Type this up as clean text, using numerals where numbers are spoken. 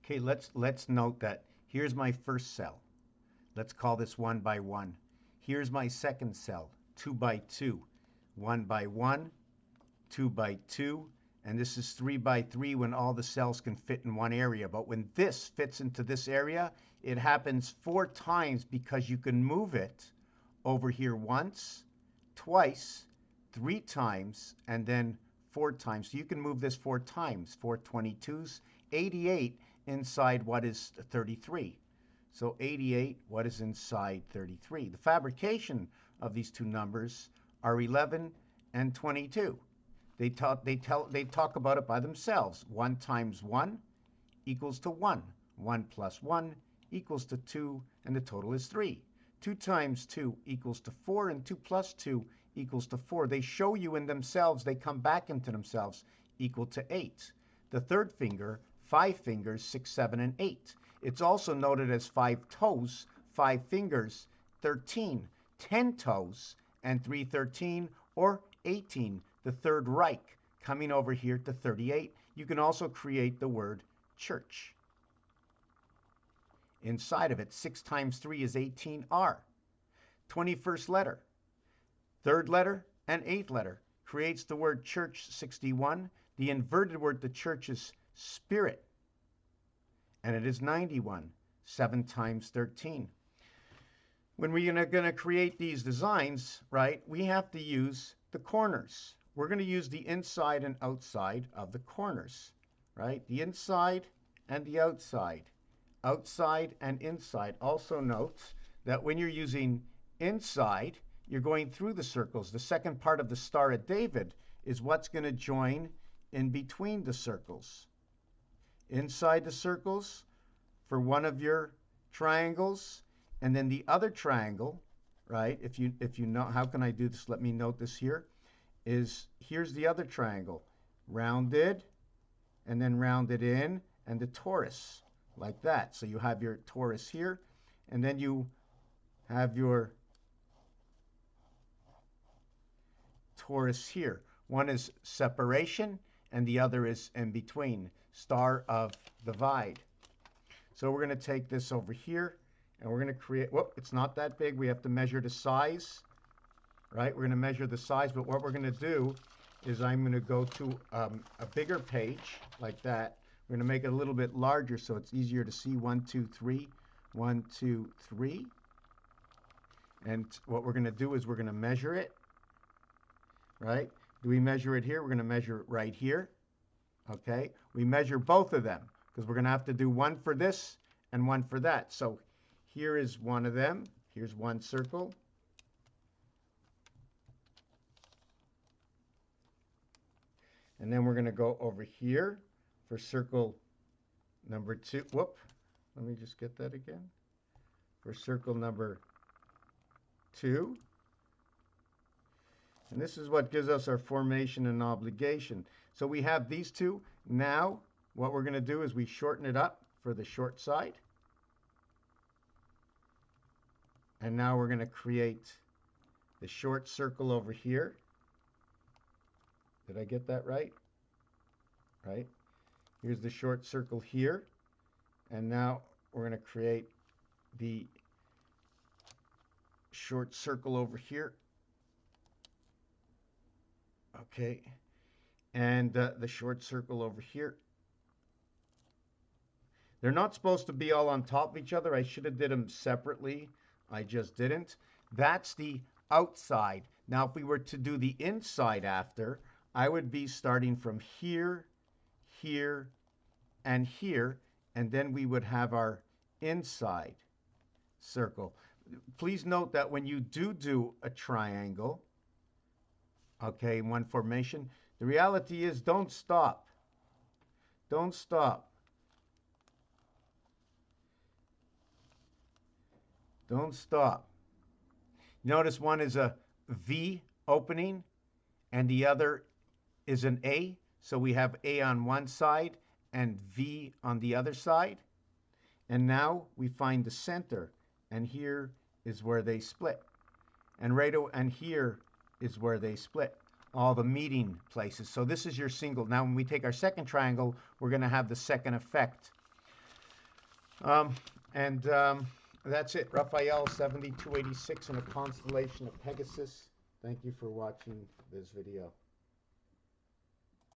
Okay, let's note that here's my first cell. Let's call this 1 by 1. Here's my second cell, 2 by 2. 1 by 1, 2 by 2, and this is 3 by 3 when all the cells can fit in one area. But when this fits into this area, it happens 4 times because you can move it over here once, twice, 3 times, and then 4 times. So you can move this 4 times. 4 22s, 88 inside what is 33. So 88, what is inside 33? The fabrication of these two numbers are 11 and 22. They talk about it by themselves. 1 times 1 equals to 1. 1 plus 1 equals to 2, and the total is 3. 2 times 2 equals to 4, and 2 plus 2 equals to 4. They show you in themselves, they come back into themselves, equal to 8. The third finger, 5 fingers, 6, 7, and 8. It's also noted as 5 toes, 5 fingers, 13, 10 toes, and 3, 13, or 18, the third Reich, coming over here to 38. You can also create the word church. Inside of it, 6 times 3 is 18R. 21st letter, third letter, and 8th letter creates the word church, 61. The inverted word to church is spirit, and it is 91. 7 times 13. When we're going to create these designs, right, we have to use the corners. We're going to use the inside and outside of the corners, right? The inside and the outside. Outside and inside. Also note that when you're using inside, you're going through the circles. The second part of the Star of David is what's going to join in between the circles. Inside the circles for one of your triangles, and then the other triangle, right? If you know, how can I do this? Let me note this here. Here's the other triangle, rounded, and then rounded in, and the torus, like that. So you have your torus here, and then you have your torus here. One is separation, and the other is in between, star of divide. So we're going to take this over here, and we're going to create, whoop, it's not that big. We have to measure the size, right? We're going to measure the size, but what we're going to do is I'm going to go to a bigger page, like that. We're going to make it a little bit larger so it's easier to see. 1, 2, 3, 1, 2, 3. And what we're going to do is we're going to measure it, right? Do we measure it here? We're going to measure it right here, okay? We measure both of them because we're going to have to do one for this and one for that. So here is one of them. Here's one circle. And then we're going to go over here for circle number 2. Whoop, let me just get that again. For circle number 2. And this is what gives us our formation and obligation. So we have these two. Now what we're going to do is we shorten it up for the short side. And now we're going to create the short circle over here. Did I get that right? Right. Here's the short circle here. And now we're going to create the short circle over here. Okay. And the short circle over here. They're not supposed to be all on top of each other. I should have did them separately. I just didn't. That's the outside. Now, if we were to do the inside after, I would be starting from here, here, and here, and then we would have our inside circle. Please note that when you do a triangle, okay, in one formation, the reality is don't stop. Don't stop. Don't stop. Notice one is a V opening and the other is an A. So we have A on one side and V on the other side. And now we find the center, and here is where they split. And here is where they split, all the meeting places. So this is your single. Now when we take our second triangle, we're going to have the second effect. And that's it. Raphael 7286 in a constellation of Pegasus. Thank you for watching this video.